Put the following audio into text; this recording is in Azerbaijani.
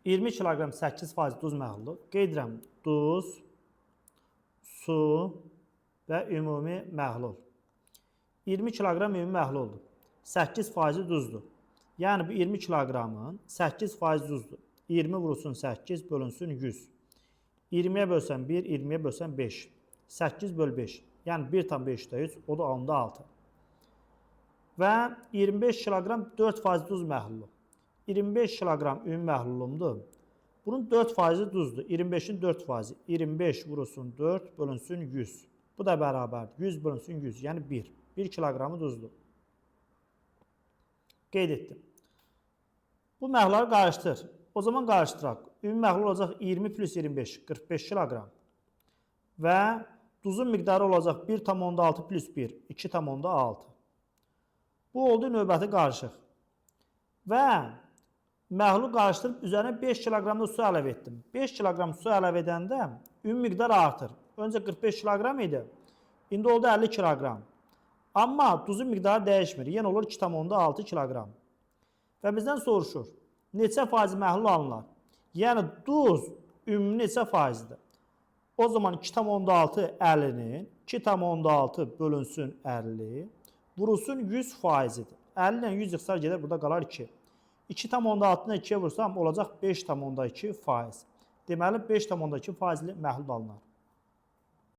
20 kiloqram 8% duz məhlulu. Qeyd edirəm, duz, su və ümumi məhlul. 20 kiloqram ümumi məhluldur. 8% duzdur. Yəni bu 20 kiloqramın 8% duzdur. 20 vurulsun 8 bölünsün 100. 20'ye bölsən 1, 20'ye bölsən 5. 8 böl 5. Yəni 1,5 o da onda 6. Və 25 kiloqram 4% duz məhlulu. 25 kiloqram ümumi məhlulumdur. Bunun 4% duzdur. 25'in 4%. 25 vurulsun 4 bölünsün 100. Bu da bərabərdir. 100 bölünsün 100. Yəni 1. 1 kiloqramı duzdur. Qeyd etdim. Bu məhlulları qarışdır. O zaman qarışdıraq. Ümumi məhlul olacaq 20 plus 25, 45 kiloqram. Və duzun miqdarı olacaq 1,6 plus 1, 2,6. Bu oldu növbəti qarışıq. Və məhlulu qarışdırıb üzərinə 5 kiloqram da su əlavə etdim. 5 kiloqram su əlavə edəndə ümumi miqdar artır. Öncə 45 kiloqram idi. İndi oldu 50 kiloqram. Amma duzun miqdarı dəyişmir. Yenə olur 2,6 kiloqram. Və bizdən soruşur, neçə faiz məhlul alınır? Yəni duz ümumi neçə faizdir? O zaman 2,6 50'nin 2,6 bölünsün 50 vurulsun 100 faizidir. 50 ilə 100 yıxsar gedər, burada qalar 2. 2,6'dan 2'ye vursam olacaq 5,2 faiz. Deməli 5,2 faizli məhlul alınır.